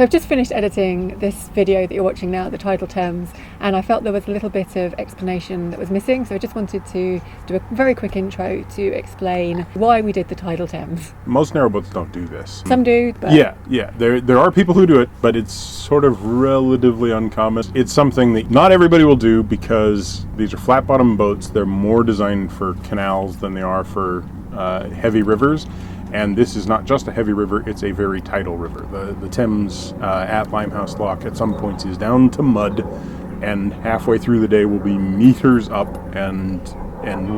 So I've just finished editing this video that you're watching now, the tidal Thames, and I felt there was a little bit of explanation that was missing, so I just wanted to do a very quick intro to explain why we did the tidal Thames. Most narrowboats don't do this. Some do, but... Yeah. There are people who do it, but it's sort of relatively uncommon. It's something that not everybody will do because these are flat-bottom boats. They're more designed for canals than they are for heavy rivers. And this is not just a heavy river, it's a very tidal river. The Thames at Limehouse Lock at some points is down to mud, and halfway through the day will be meters up and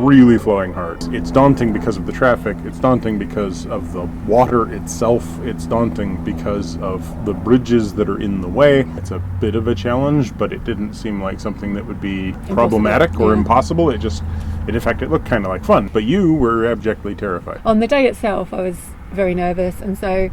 really flowing hard. It's daunting because of the traffic, it's daunting because of the water itself, it's daunting because of the bridges that are in the way. It's a bit of a challenge, but it didn't seem like something that would be problematic or impossible. In fact, it looked kind of like fun, but you were abjectly terrified. On the day itself, I was very nervous, and so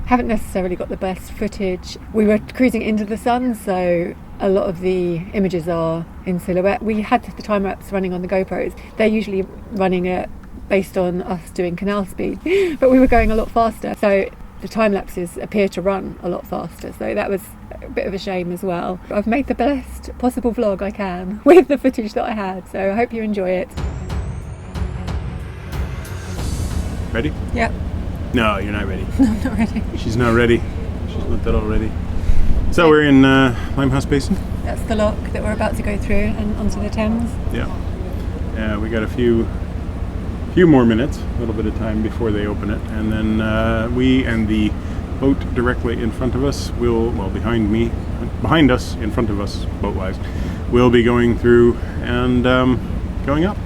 haven't necessarily got the best footage. We were cruising into the sun, so a lot of the images are in silhouette. We had the time lapse running on the GoPros. They're usually running it based on us doing canal speed, but we were going a lot faster, so the time lapses appear to run a lot faster, so that was a bit of a shame as well. I've made the best possible vlog I can with the footage that I had, so I hope you enjoy it. Ready? Yep. No, you're not ready. No, I'm not ready. She's not ready. She's not that all ready. So we're in Limehouse Basin. That's the lock that we're about to go through and onto the Thames. Yeah. We got a few more minutes, a little bit of time before they open it, and then we and the boat directly in front of us behind us, in front of us, boat-wise, we'll be going through and going up.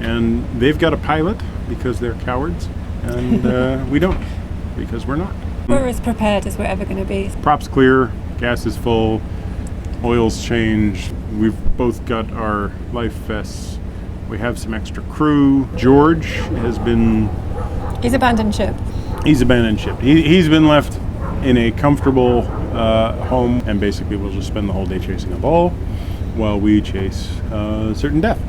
And they've got a pilot because they're cowards, and we don't because we're not. We're as prepared as we're ever going to be. Props clear, gas is full, oil's changed. We've both got our life vests. We have some extra crew. George has been... He's abandoned ship. He's abandoned ship. He's been left in a comfortable home, and basically we'll just spend the whole day chasing a ball while we chase certain death.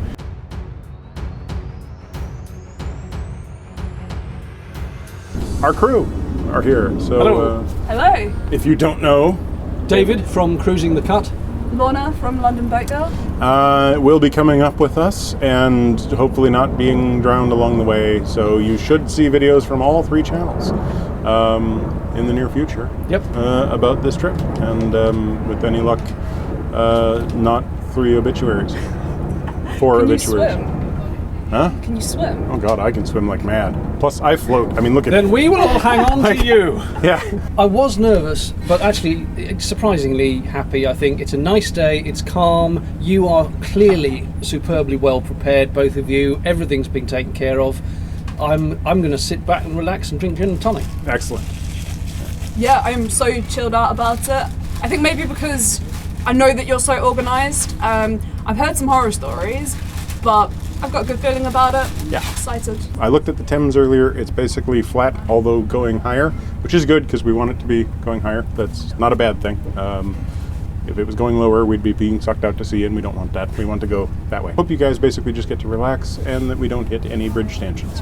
Our crew are here. So, hello. Hello. If you don't know, David from Cruising the Cut. Lorna from London Boat Girl. will be coming up with us and hopefully not being drowned along the way. So you should see videos from all 3 channels in the near future. Yep. About this trip, and with any luck, not 3 obituaries. 4 Can obituaries. you swim? Huh? Can you swim? Oh God, I can swim like mad. Plus, I float. I mean, look at. Then we will all hang on to you. Yeah. I was nervous, but actually surprisingly happy. I think it's a nice day. It's calm. You are clearly superbly well prepared, both of you. Everything's been taken care of. I'm going to sit back and relax and drink gin and tonic. Excellent. Yeah, I'm so chilled out about it. I think maybe because I know that you're so organised. I've heard some horror stories, but I've got a good feeling about it. Yeah. Excited. I looked at the Thames earlier. It's basically flat, although going higher, which is good because we want it to be going higher. That's not a bad thing. If it was going lower, we'd be being sucked out to sea, and we don't want that. We want to go that way. Hope you guys basically just get to relax and that we don't hit any bridge stanchions.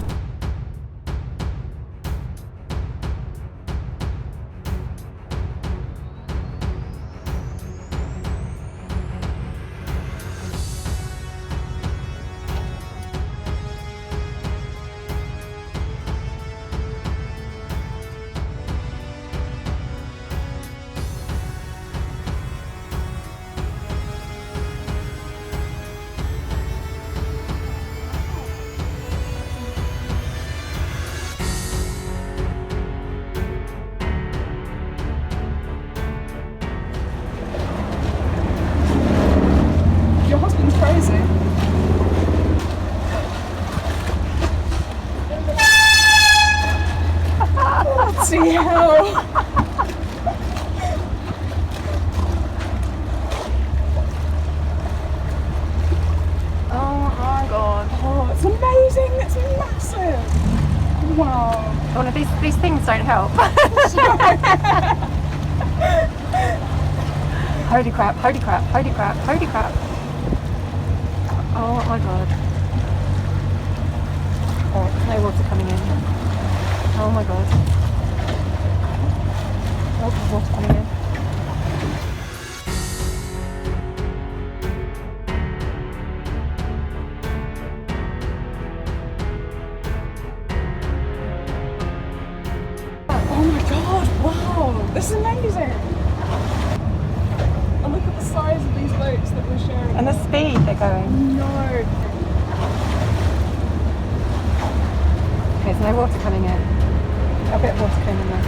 Your husband's crazy. See how? Oh my god. Oh, it's amazing. It's massive. Wow. One of these things don't help. Holy crap, holy crap, holy crap, holy crap. Oh my god. Oh, there's no water coming in. Oh my god. Oh, there's water coming in. Oh my god, wow, this is amazing. And look at the size of these boats that we're sharing. And the speed they're going. No. Okay, there's no water coming in. A bit of water came in there.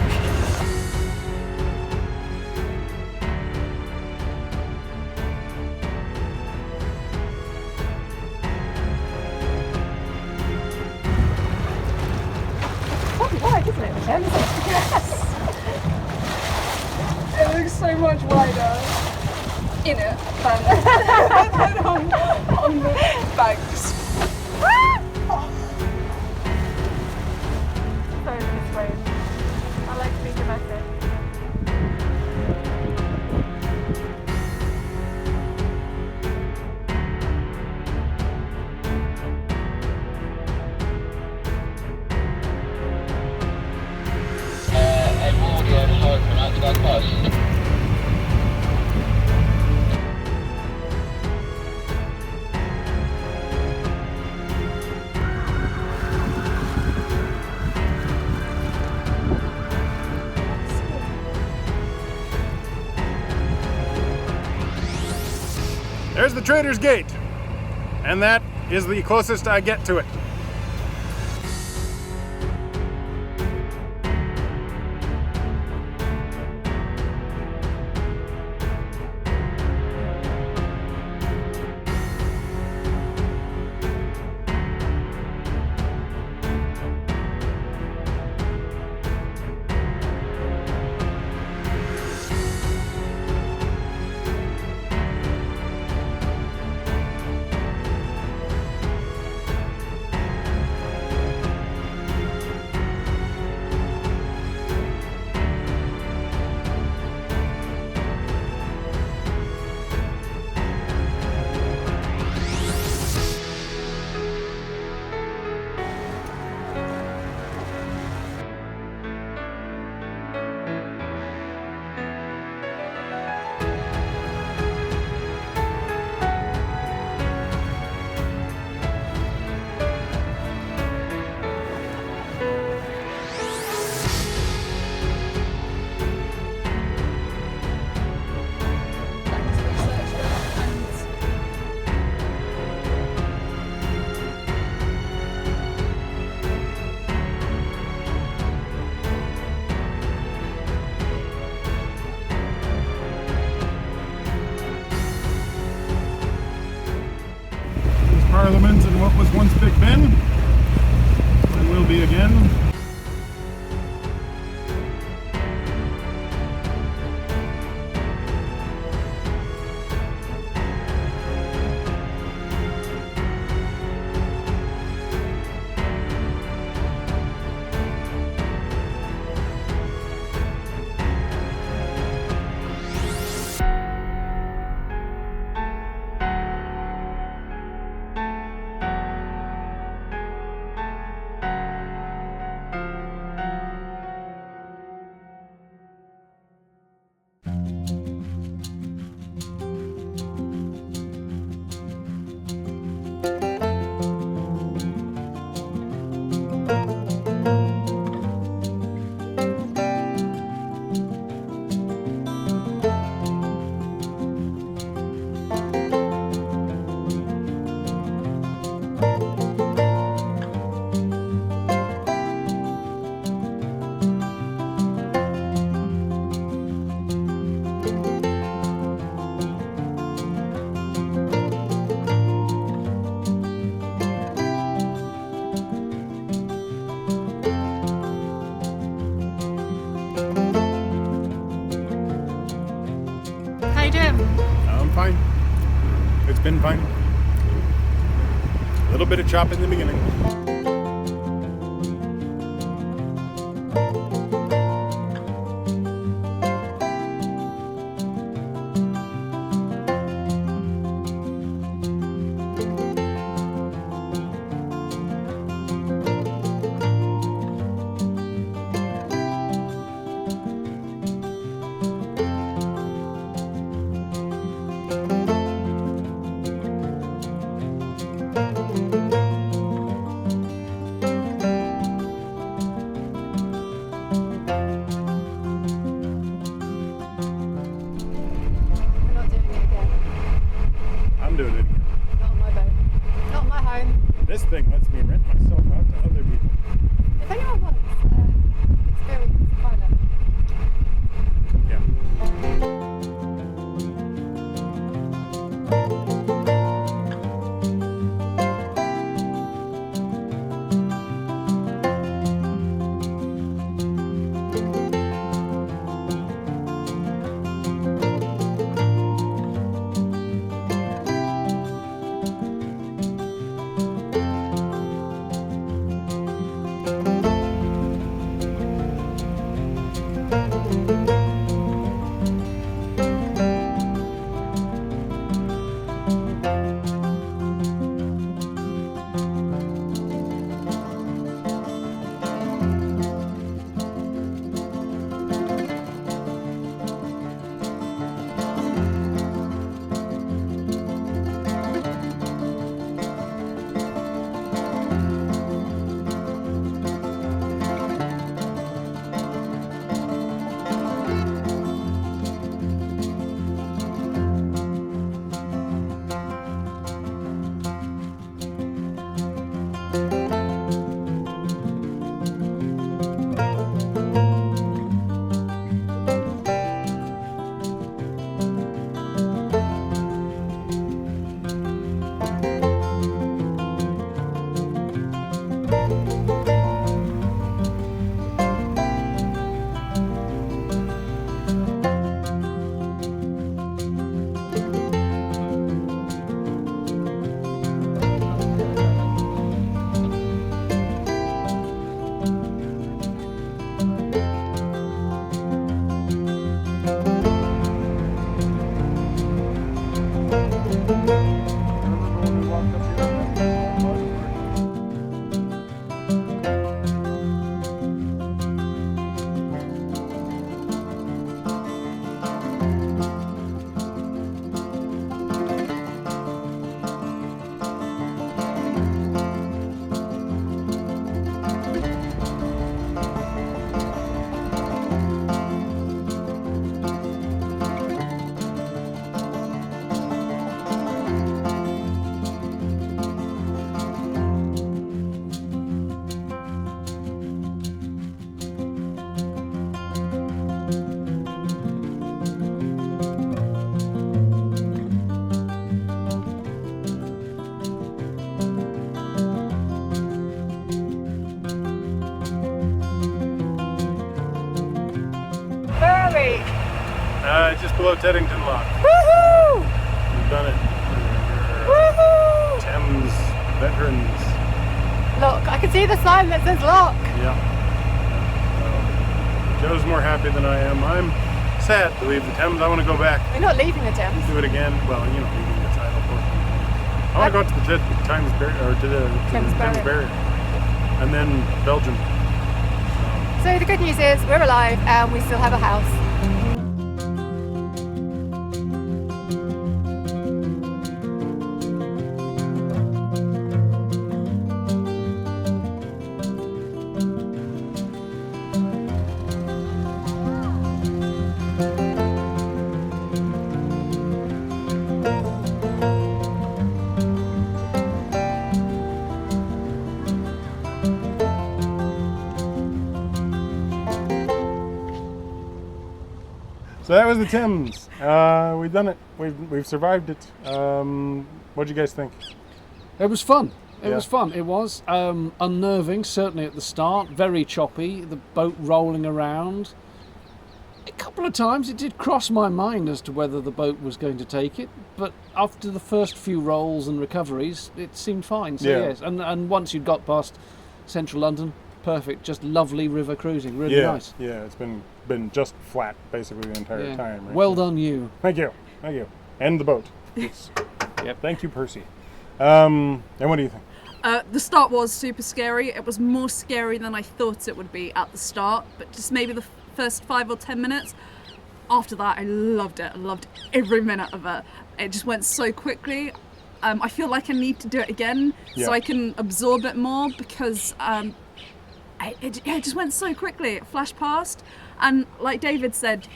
Quite wide, isn't it, Michelle? Yes. It looks so much wider in it than, than on the banks. So this way. I like to be dramatic. Edwardian Hurricane out to that coast. There's the Trader's Gate, and that is the closest I get to it. Parliament in what was once Big Ben, and will be again. How you doing? I'm fine. It's been fine. A little bit of chop in the beginning. thing lets me rent myself out to other people. If anyone wants experience pilot, Yeah. Just below Teddington Lock. woohoo! We've done it. Woohoo! Thames veterans. Look, I can see the sign that says lock. Yeah. Joe's more happy than I am. I'm sad to leave the Thames. I want to go back, We're not leaving the Thames. do it again. Well, you know, leaving the tidal port. I want to go out to the Thames Thames Thames Barrier. Barrier, and then Belgium. So the good news is we're alive and we still have a house. So that was the Thames. We've done it. We've survived it. What do you guys think? It was fun. It Yeah. was fun. It was unnerving, certainly at the start. Very choppy. The boat rolling around. A couple of times it did cross my mind as to whether the boat was going to take it, but after the first few rolls and recoveries, it seemed fine. So Yeah. yes, and once you'd got past central London, perfect. Just lovely river cruising. Really nice. Yeah, it's been just flat basically the entire Yeah. time. Right? Well done, you. Thank you, and the boat. It's, Yep. Thank you, Percy. And what do you think? The start was super scary. It was more scary than I thought it would be at the start, but just maybe the first 5 or 10 minutes. After that, I loved it. I loved every minute of it. It just went so quickly. I feel like I need to do it again Yeah. so I can absorb it more because it just went so quickly. It flashed past. And like David said,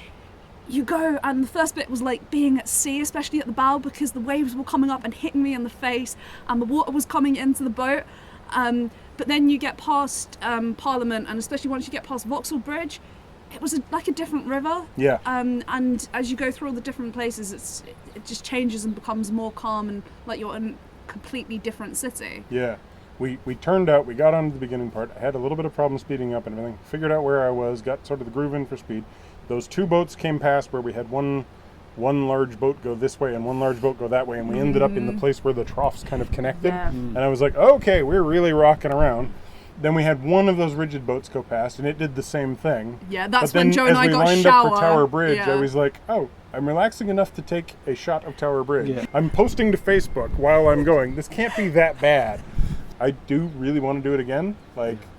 you go, and the first bit was like being at sea, especially at the bow, because the waves were coming up and hitting me in the face and the water was coming into the boat. But then you get past Parliament, and especially once you get past Vauxhall Bridge, it was like a different river. Yeah. And as you go through all the different places, it just changes and becomes more calm, and like you're in a completely different city. Yeah. We turned out, we got onto the beginning part. I had a little bit of problem speeding up and everything. Figured out where I was, got sort of the groove in for speed. Those two boats came past where we had one large boat go this way and one large boat go that way, and we ended up in the place where the troughs kind of connected. Yeah. And I was like, okay, we're really rocking around. Then we had one of those rigid boats go past, and it did the same thing. Yeah, that's But then when Joe and I got as we lined shower. up for Tower Bridge, Yeah. I was like, oh, I'm relaxing enough to take a shot of Tower Bridge. Yeah. I'm posting to Facebook while I'm going. This can't be that bad. I do really want to do it again,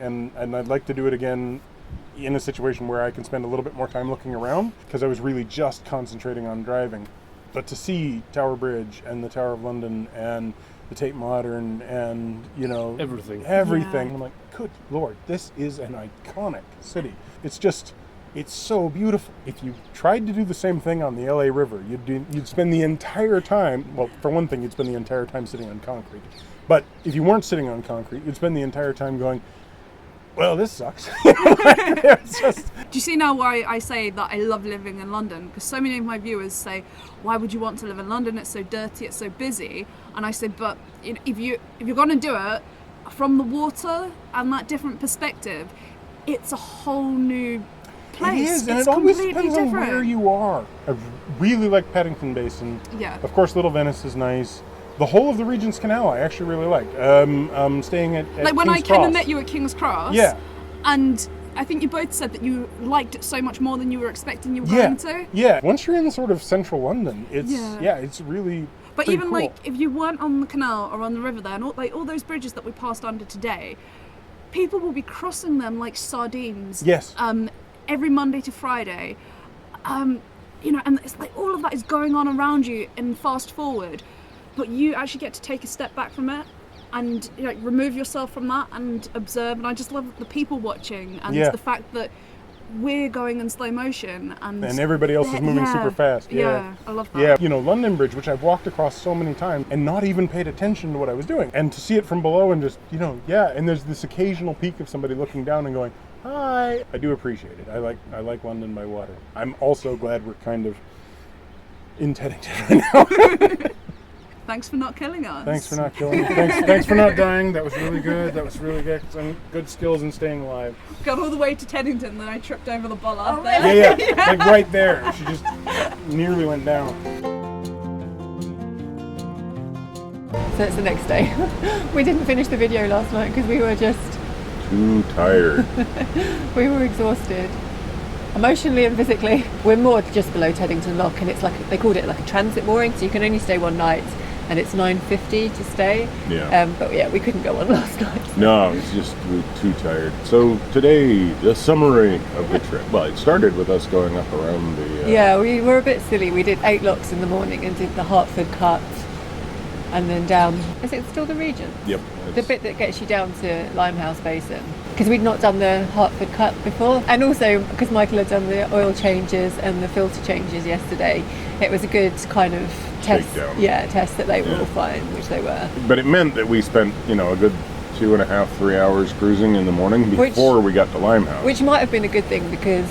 and I'd like to do it again in a situation where I can spend a little bit more time looking around, because I was really just concentrating on driving. But to see Tower Bridge and the Tower of London and the Tate Modern and, Everything. Yeah. I'm like, good Lord, this is an iconic city. It's so beautiful. If you tried to do the same thing on the LA River, you'd spend the entire time, well, for one thing, you'd spend the entire time sitting on concrete. But if you weren't sitting on concrete, you'd spend the entire time going, well, this sucks. It's just... Do you see now why I say that I love living in London? Because so many of my viewers say, why would you want to live in London? It's so dirty, it's so busy. And I say, but if you're going to do it from the water and that different perspective, it's a whole new place. It is, and it's it always completely depends different. on where you are. I really like Paddington Basin. Yeah. Of course, Little Venice is nice. The whole of the Regent's Canal I actually really liked. Staying at Like when King's I came Cross. and met you at King's Cross. Yeah. And I think you both said that you liked it so much more than you were expecting you were Yeah, going to. yeah. Once you're in sort of central London, it's Yeah. it's really. But pretty even cool. like if you weren't on the canal or on the river there, and all those bridges that we passed under today, people will be crossing them like sardines. Yes. Every Monday to Friday. And it's like all of that is going on around you in fast forward, but you actually get to take a step back from it and remove yourself from that and observe. And I just love the people watching and Yeah. the fact that we're going in slow motion and everybody else is moving super fast. Yeah, I love that. Yeah, London Bridge, which I've walked across so many times and not even paid attention to what I was doing. And to see it from below and just, and there's this occasional peek of somebody looking down and going, hi. I do appreciate it. I like London by water. I'm also glad we're kind of in Teddington right now. Thanks for not killing us. Thanks for not killing me. Thanks for not dying. That was really good. That was really good. Some good skills in staying alive. Got all the way to Teddington, then I tripped over the bollard Oh, there. Yeah. Like right there. She just nearly went down. So it's the next day. We didn't finish the video last night because we were Too tired. we were exhausted. Emotionally and physically. We're moored just below Teddington Lock, and it's like, they called it like a transit mooring, so you can only stay one night, and it's $9.50 to stay. Yeah. But yeah, we couldn't go on last night. No, it's just we're too tired. So today, the summary of the trip. Well, it started with us going up around the... Yeah, we were a bit silly. We did 8 locks in the morning and did the Hertford Cut, and then down. Is it still the Regent? Yep. The bit that gets you down to Limehouse Basin. Because we'd not done the Hertford Cut before. And also because Michael had done the oil changes and the filter changes yesterday, it was a good kind of test. Shakedown. Yeah, test that they were all fine, which they were. But it meant that we spent, a good 2.5, 3 hours cruising in the morning before we got to Limehouse. Which might have been a good thing, because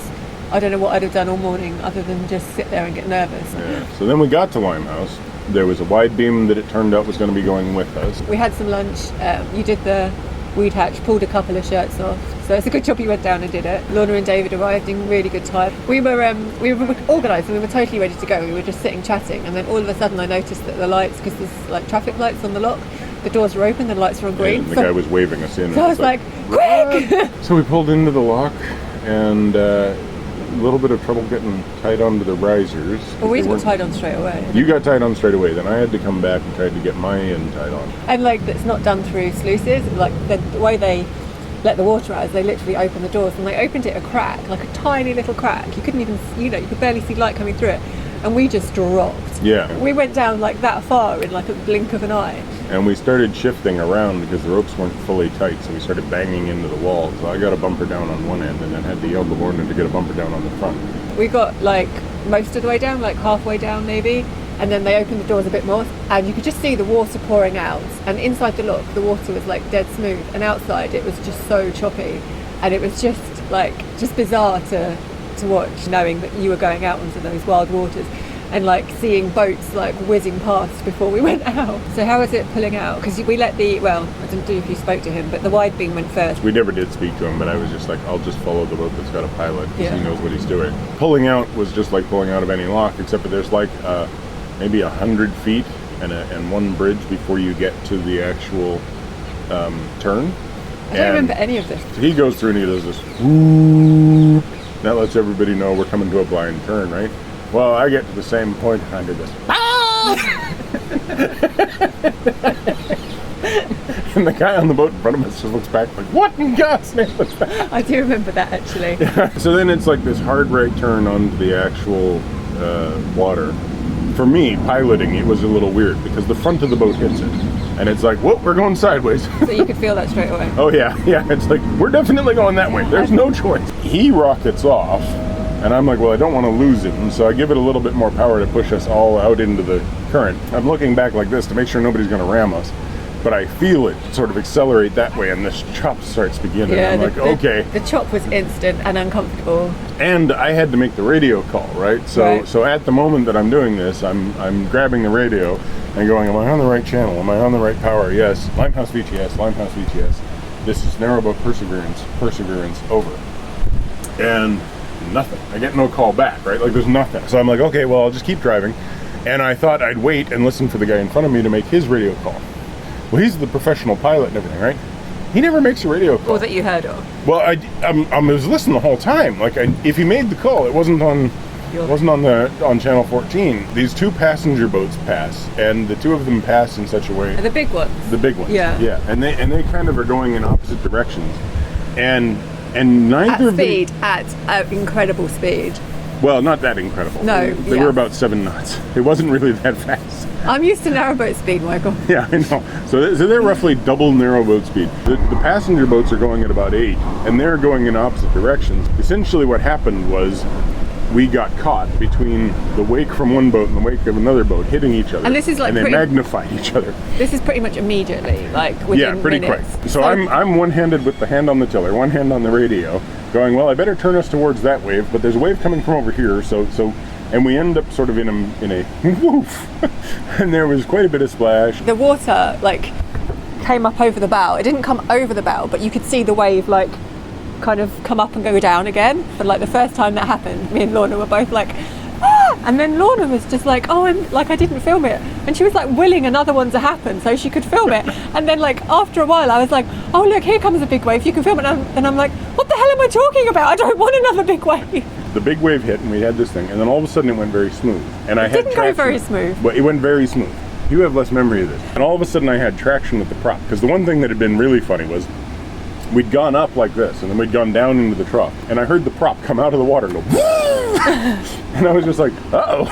I don't know what I'd have done all morning other than just sit there and get nervous. Yeah. So then we got to Limehouse. There was a wide beam that it turned out was going to be going with us. We had some lunch. You did the weed hatch, pulled a couple of shirts off. So it's a good job you went down and did it. Lorna and David arrived in really good time. We were organised and we were totally ready to go. We were just sitting chatting, and then all of a sudden I noticed that the lights, because there's like traffic lights on the lock, the doors were open, the lights were on green. And the guy was waving us in. So I was like, quick! So we pulled into the lock, and a little bit of trouble getting tied onto the risers. Well, we They got weren't- tied on straight away. You got tied on straight away, then I had to come back and try to get my end tied on. And like, it's not done through sluices. Like the way they let the water out is they literally open the doors, and they opened it a crack, like a tiny little crack. You couldn't even, you could barely see light coming through it. And we just dropped. Yeah. We went down like that far in like a blink of an eye. And we started shifting around because the ropes weren't fully tight, so we started banging into the wall. So I got a bumper down on one end and then had to yell to Lorna to get a bumper down on the front. We got like most of the way down, like halfway down maybe, and then they opened the doors a bit more, and you could just see the water pouring out. And inside the lock, the water was like dead smooth, and outside it was just so choppy, and it was just bizarre to watch, knowing that you were going out onto those wild waters. And like seeing boats like whizzing past before we went out. So how was it pulling out? Because we let I don't know if you spoke to him, but the wide beam went first. We never did speak to him, but I was just like, I'll just follow the boat that's got a pilot, because Yeah. he knows what he's doing. Pulling out was just like pulling out of any lock, except that there's like maybe 100 feet and one bridge before you get to the actual turn. I don't remember any of this. So he goes through and he does this, whoo, that lets everybody know we're coming to a blind turn, right? Well, I get to the same point and I do this. And the guy on the boat in front of us just looks back like, what in God's name was that? I do remember that actually. So then it's like this hard right turn onto the actual water. For me, piloting it was a little weird because the front of the boat hits it. And it's like, whoop, we're going sideways. So you could feel that straight away. Oh yeah, it's like, we're definitely going that way. There's no choice. He rockets off. And I'm like, well, I don't want to lose him, so I give it a little bit more power to push us all out into the current. I'm looking back like this to make sure nobody's going to ram us, but I feel it sort of accelerate that way, and this chop starts beginning. I'm like, okay. The chop was instant and uncomfortable. And I had to make the radio call, right? So at the moment that I'm doing this, I'm grabbing the radio and going, am I on the right channel? Am I on the right power? Yes. Limehouse VTS, Limehouse VTS. This is narrowboat Perseverance, over. And nothing. I get no call back, right? Like there's nothing. So I'm like, okay, well, I'll just keep driving. And I thought I'd wait and listen for the guy in front of me to make his radio call. Well, he's the professional pilot and everything, right? He never makes a radio call. Or that you heard of. Well, I was listening the whole time. Like, if he made the call, it wasn't on channel 14. These two passenger boats pass, and the two of them pass in such a way. The big ones. The big ones. Yeah. Yeah, and they kind of are going in opposite directions, and neither of them. At incredible speed. Well, not that incredible. No, they were about 7 knots. It wasn't really that fast. I'm used to narrowboat speed, Michael. Yeah, I know. So they're roughly double narrowboat speed. The passenger boats are going at about 8, and they're going in opposite directions. Essentially what happened was we got caught between the wake from one boat and the wake of another boat hitting each other. And this is like they magnified each other. This is pretty much immediately, like within pretty minutes. quick. So I'm one-handed with the hand on the tiller, one hand on the radio, going, well, I better turn us towards that wave, but there's a wave coming from over here, so and we end up sort of in a woof, and there was quite a bit of splash. The water like came up over the bow. It didn't come over the bow, but you could see the wave like kind of come up and go down again. But like the first time that happened, me and Lorna were both like, ah! And then Lorna was just like, oh, I didn't film it, and she was like willing another one to happen so she could film it. And then like after a while I was like, oh look, here comes a big wave, you can film it. And I'm like, what the hell am I talking about? I don't want another big wave. The big wave hit and we had this thing, and then all of a sudden it went very smooth. And I had didn't go traction. very smooth. But it went very smooth. You have less memory of this. And all of a sudden I had traction with the prop, because the one thing that had been really funny was we'd gone up like this, and then we'd gone down into the trough, and I heard the prop come out of the water and go, and I was just like, uh-oh.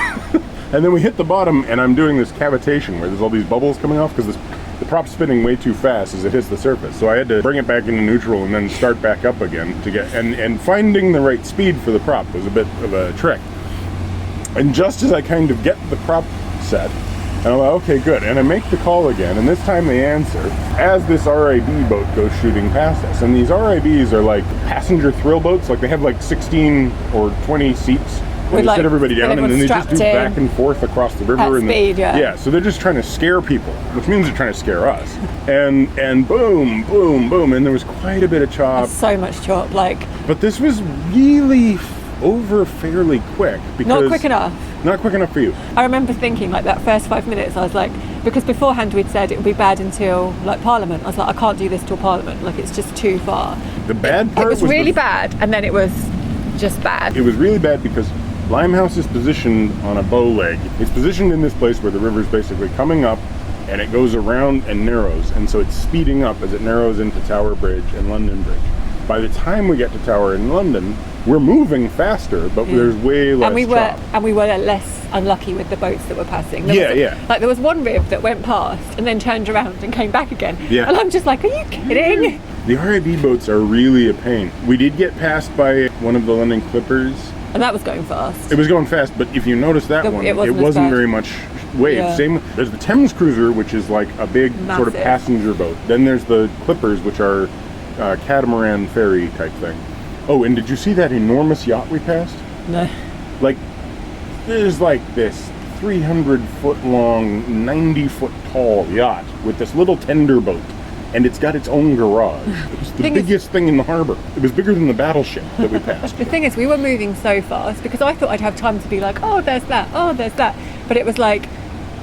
And then we hit the bottom, and I'm doing this cavitation where there's all these bubbles coming off, because the prop's spinning way too fast as it hits the surface. So I had to bring it back into neutral and then start back up again to get, and finding the right speed for the prop was a bit of a trick. And just as I kind of get the prop set, and I'm like, okay, good. And I make the call again, and this time they answer as this RIB boat goes shooting past us. And these RIBs are like passenger thrill boats, like they have like 16 or 20 seats. They Like, sit everybody down, and then they just do strapped in back and forth across the river. at and speed, yeah. So they're just trying to scare people, which means they're trying to scare us. And boom, boom, boom, and there was quite a bit of chop. So much chop, like But this was really over fairly quick. Because not quick enough. Not quick enough for you. I remember thinking like that first 5 minutes, I was like, because beforehand we'd said it would be bad until like Parliament. I was like, I can't do this till Parliament, like it's just too far. The bad part was really bad, and then it was just bad. It was really bad because Limehouse is positioned on a bow leg. It's positioned in this place where the river's basically coming up, and it goes around and narrows, and so it's speeding up as it narrows into Tower Bridge and London Bridge. By the time we get to Tower in London, we're moving faster, but there's way less chop. And we were less unlucky with the boats that were passing. Like there was one rib that went past and then turned around and came back again. Yeah. And I'm just like, are you kidding? The RIB boats are really a pain. We did get passed by one of the London Clippers, And that was going fast. It was going fast, but if you notice that one, it wasn't as wasn't bad. very much wave. Yeah. Same, there's the Thames Cruiser, which is like a big sort of Massive. passenger boat. Then there's the Clippers, which are catamaran ferry type thing. Oh, and did you see that enormous yacht we passed? No. Like, there's like this 300-foot long, 90-foot tall yacht with this little tender boat, and it's got its own garage. It was the Thing is- biggest thing in the harbor. It was bigger than the battleship that we passed. The thing is, we were moving so fast because I thought I'd have time to be like, oh, there's that, oh, there's that. But it was like,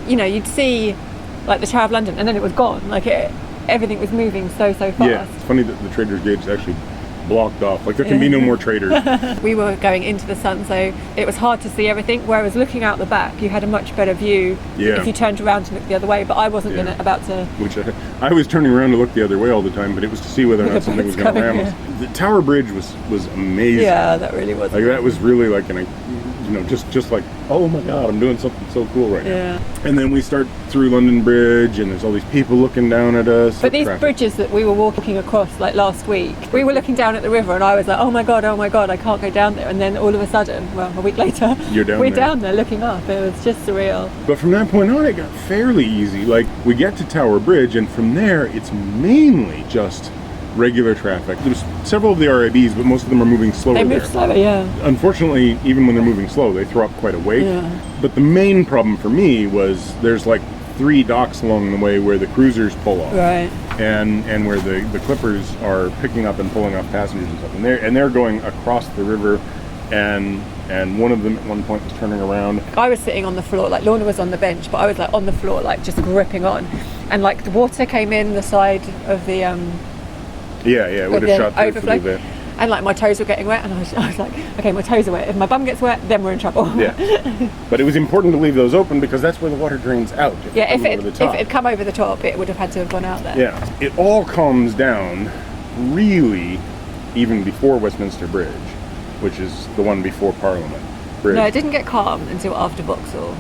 you know, you'd see like the Tower of London and then it was gone. Like everything was moving so fast. Yeah, it's funny that the Trader's Gate is actually blocked off. Like, there can be no more traders. We were going into the sun, so it was hard to see everything. Whereas looking out the back, you had a much better view Yeah. if you turned around to look the other way. But I wasn't Yeah. about to. Which I was turning around to look the other way all the time, but it was to see whether or not The something was boat's going to coming, ram us. The Tower Bridge was amazing. Yeah, that really was. Like, that was really like just like, oh my God, I'm doing something so cool right Yeah. now. And then we start through London Bridge, and there's all these people looking down at us. But these Traffic. bridges that we were walking across like last week, we were looking down at the river and I was like, oh my God, I can't go down there. And then all of a sudden, well, a week later, You're down we're there. down there looking up. It was just surreal. But from that point on, it got fairly easy. Like, we get to Tower Bridge, and from there, it's mainly just regular traffic. There's several of the RABs, but most of them are moving slower They there. moved slower, yeah. Unfortunately, even when they're moving slow, they throw up quite a weight. Yeah. But the main problem for me was there's like 3 docks along the way where the cruisers pull off. Right. And where the Clippers are picking up and pulling off passengers and stuff. And they're going across the river, and one of them at one point was turning around. I was sitting on the floor, like Lorna was on the bench, but I was like on the floor, like just gripping on. And like the water came in the side of the Yeah, it would of have the shot through overflow. for the And like my toes were getting wet, and I was like, okay, my toes are wet. If my bum gets wet, then we're in trouble. Yeah. But it was important to leave those open because that's where the water drains out. Yeah, if comes it over the top. had come over the top, it would have had to have gone out there. Yeah, it all calms down really even before Westminster Bridge, which is the one before Parliament Bridge. No, it didn't get calm until after Vauxhall.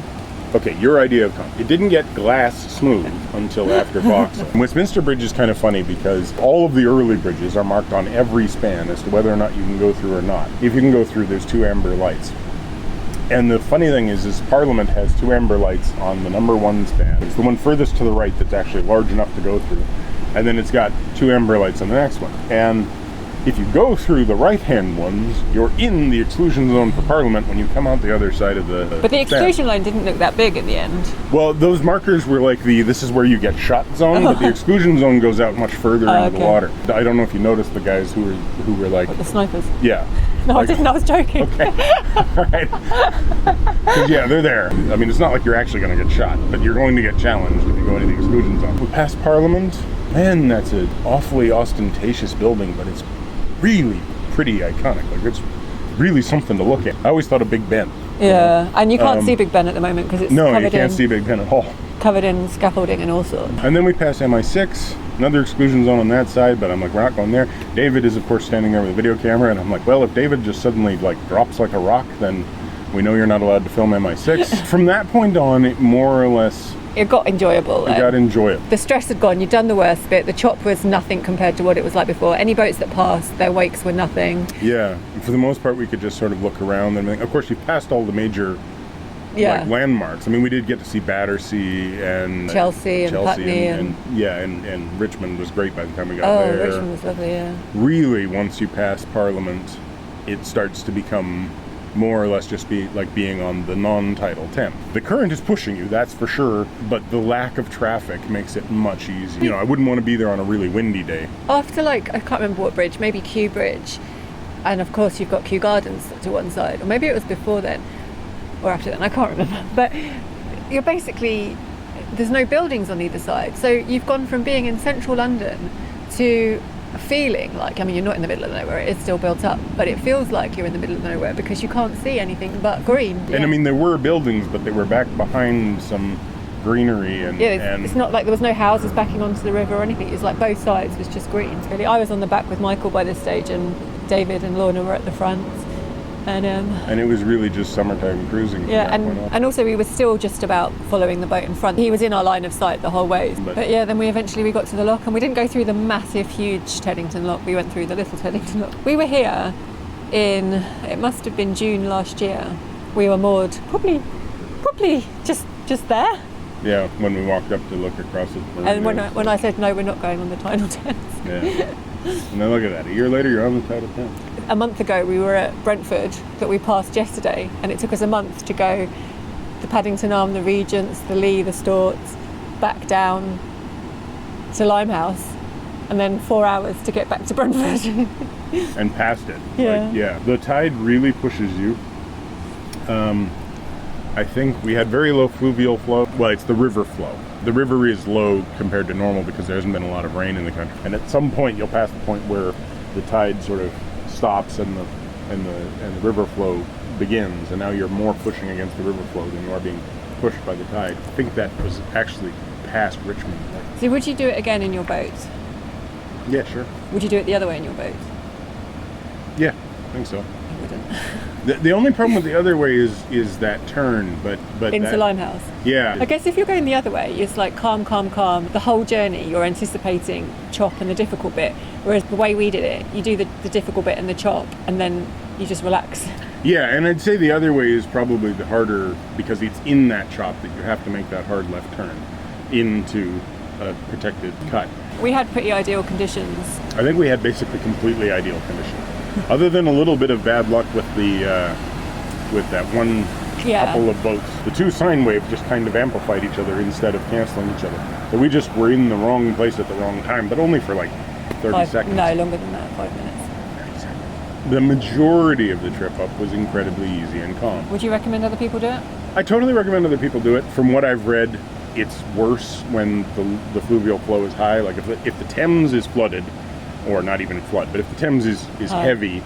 Okay, your idea of calm. It didn't get glass smooth until after Vauxhall. Westminster Bridge is kind of funny because all of the early bridges are marked on every span as to whether or not you can go through or not. If you can go through, there's 2 amber lights. And the funny thing is Parliament has 2 amber lights on the number 1 span. It's the one furthest to the right that's actually large enough to go through. And then it's got 2 amber lights on the next one. And if you go through the right-hand ones, you're in the exclusion zone for Parliament when you come out the other side of the But the span. exclusion line didn't look that big in the end. Well, those markers were like this is where you get shot zone, but the exclusion zone goes out much further into the okay. water. I don't know if you noticed the guys who were like, The snipers. yeah. No, Like, I didn't. I was joking. Okay. All right. 'Cause, yeah, they're there. I mean, it's not like you're actually going to get shot, but you're going to get challenged if you go into the exclusion zone. We passed Parliament. Man, that's an awfully ostentatious building, but it's really pretty iconic. Like, it's really something to look at. I always thought of Big Ben. Yeah, and you can't see Big Ben at the moment because it's No, you covered can't in see Big Ben at all. covered in scaffolding and all sorts. And then we pass MI6, another exclusion zone on that side, but I'm like, we're not going there. David is, of course, standing there with a video camera, and I'm like, well, if David just suddenly, like, drops like a rock, then we know you're not allowed to film MI6. From that point on, it more or less It got enjoyable. it got enjoyable. The stress had gone. You'd done the worst bit. The chop was nothing compared to what it was like before. Any boats that passed, their wakes were nothing. Yeah, for the most part, we could just sort of look around. And of course, you passed all the major Yeah. like landmarks. I mean, we did get to see Battersea and Chelsea and Putney and Richmond was great by the time we got Oh, there. Richmond was lovely, yeah. Really, once you pass Parliament, it starts to become more or less just being on the non-tidal Thames. The current is pushing you, that's for sure, but the lack of traffic makes it much easier. You know, I wouldn't want to be there on a really windy day. After, like, I can't remember what bridge, maybe Kew Bridge, and of course you've got Kew Gardens to one side, or maybe it was before then, or after then, I can't remember. But you're basically, there's no buildings on either side, so you've gone from being in central London to feeling like, I mean, you're not in the middle of nowhere, it is still built up, but it feels like you're in the middle of nowhere because you can't see anything but green. And I mean, there were buildings, but they were back behind some greenery and... Yeah, it's not like there was no houses backing onto the river or anything. It was like both sides was just greens, really. I was on the back with Michael by this stage, and David and Lorna were at the front. And it was really just summertime cruising. from Yeah, that point on. and also we were still just about following the boat in front. He was in our line of sight the whole way. But yeah, then we eventually got to the lock, and we didn't go through the massive, huge Teddington lock. We went through the little Teddington lock. We were here it must have been June last year. We were moored probably just there. Yeah, when we walked up to look across it. And when I said no, we're not going on the tidal Thames. Yeah. And then look at that. A year later, you're on the tidal Thames. A month ago, we were at Brentford that we passed yesterday, and it took us a month to go the Paddington Arm, the Regents, the Lee, the Storts, back down to Limehouse, and then 4 hours to get back to Brentford. And past it. Yeah. Like, yeah. The tide really pushes you. I think we had very low fluvial flow. Well, it's the river flow. The river is low compared to normal because there hasn't been a lot of rain in the country. And at some point, you'll pass the point where the tide sort of stops and the river flow begins. And now you're more pushing against the river flow than you are being pushed by the tide. I think that was actually past Richmond. So would you do it again in your boat? Yeah, sure. Would you do it the other way in your boat? Yeah, I think so. I wouldn't. The only problem with the other way is that turn, but Into that, Limehouse. Yeah. I guess if you're going the other way, it's like calm. The whole journey, you're anticipating chop and the difficult bit. Whereas the way we did it, you do the difficult bit and the chop, and then you just relax. Yeah, and I'd say the other way is probably the harder because it's in that chop that you have to make that hard left turn into a protected cut. We had pretty ideal conditions. I think we had basically completely ideal conditions. Other than a little bit of bad luck with with that one couple of boats. The two sine waves just kind of amplified each other instead of canceling each other. So we just were in the wrong place at the wrong time, but only for like 30 seconds. No, longer than that, 5 minutes. The majority of the trip up was incredibly easy and calm. Would you recommend other people do it? I totally recommend other people do it. From what I've read, it's worse when the fluvial flow is high. Like if the Thames is flooded, or not even flood, but if the Thames is heavy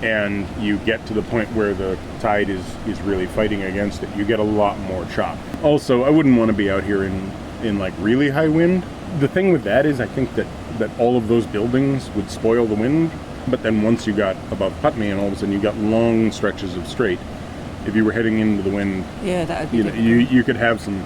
and you get to the point where the tide is really fighting against it, you get a lot more chop. Also, I wouldn't want to be out here in like really high wind. The thing with that is I think that all of those buildings would spoil the wind, but then once you got above Putney and all of a sudden you got long stretches of straight, if you were heading into the wind, that would be you could have some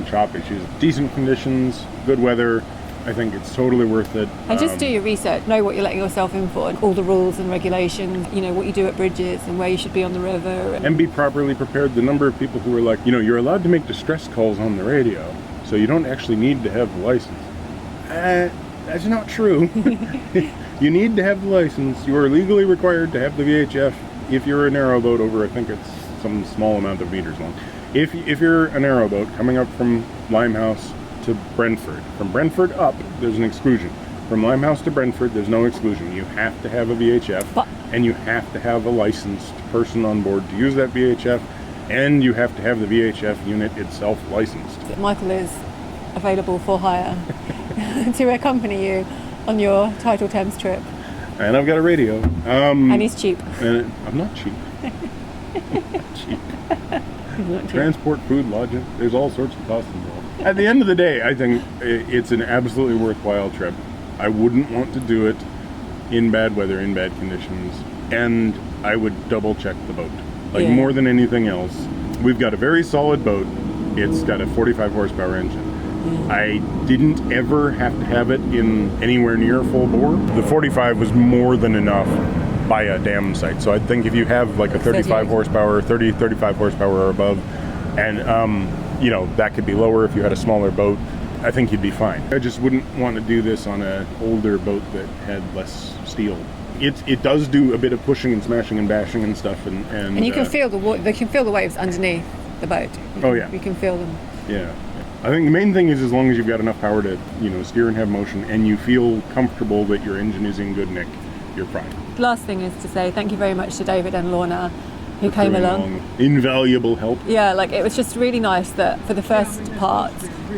chop issues. Decent conditions, good weather. I think it's totally worth it. And just do your research, know what you're letting yourself in for, and all the rules and regulations, what you do at bridges and where you should be on the river. And be properly prepared. The number of people who are like, you're allowed to make distress calls on the radio, so you don't actually need to have the license. That's not true. You need to have the license. You are legally required to have the VHF if you're a narrowboat over, I think it's some small amount of meters long. If you're a narrowboat coming up from Limehouse to Brentford. From Brentford up, there's an exclusion. From Limehouse to Brentford, there's no exclusion. You have to have a VHF, and you have to have a licensed person on board to use that VHF, and you have to have the VHF unit itself licensed. Michael is available for hire to accompany you on your tidal Thames trip. And I've got a radio. And he's cheap. And I'm not cheap. Cheap. Transport, food, lodging, there's all sorts of costs involved. At the end of the day, I think it's an absolutely worthwhile trip. I wouldn't want to do it in bad weather, in bad conditions, and I would double check the boat. More than anything else. We've got a very solid boat. It's got a 45 horsepower engine. I didn't ever have to have it in anywhere near full bore. The 45 was more than enough by a dam site. So I think if you have like a 35 horsepower, 35 horsepower or above, and that could be lower if you had a smaller boat, I think you'd be fine. I just wouldn't want to do this on an older boat that had less steel. It does do a bit of pushing and smashing and bashing and stuff, and you can feel they can feel the waves underneath the boat. You can feel them. Yeah. I think the main thing is as long as you've got enough power to steer and have motion, and you feel comfortable that your engine is in good nick, you're fine. Last thing is to say thank you very much to David and Lorna who came along. Invaluable help. Yeah, it was just really nice that for the first part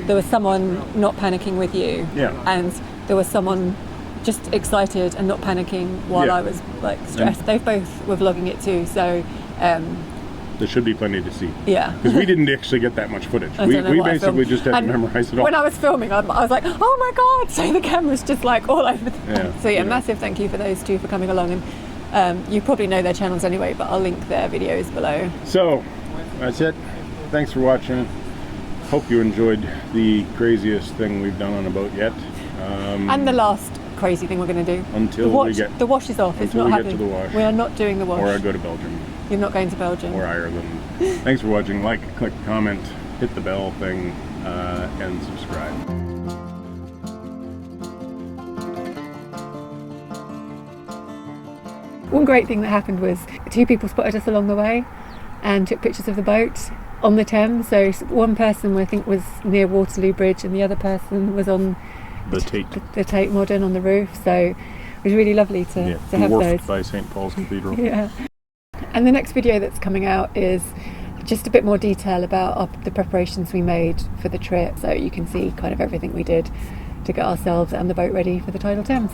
there was someone not panicking with you. Yeah. And there was someone just excited and not panicking while I was stressed. They both were vlogging it too, so there should be plenty to see. Yeah. Because we didn't actually get that much footage. We basically just had to memorize it all. When I was filming, I was like, oh my God, so the camera's just all over the place. So massive thank you for those two for coming along. And you probably know their channels anyway, but I'll link their videos below. So, that's it. Thanks for watching. Hope you enjoyed the craziest thing we've done on a boat yet. And the last crazy thing we're going to do. Until the watch, we get the wash is off. It's until not we get happening. to the wash. We are not doing the wash. or I go to Belgium You're not going to Belgium. or Ireland. Thanks for watching. Like, click, comment, hit the bell thing, and subscribe. One great thing that happened was 2 people spotted us along the way and took pictures of the boat on the Thames. So one person I think was near Waterloo Bridge and the other person was on The Tate. the Tate Modern on the roof. So it was really lovely to have dwarfed those. by St. Paul's Cathedral. Yeah. And the next video that's coming out is just a bit more detail about the preparations we made for the trip, so you can see kind of everything we did to get ourselves and the boat ready for the tidal Thames.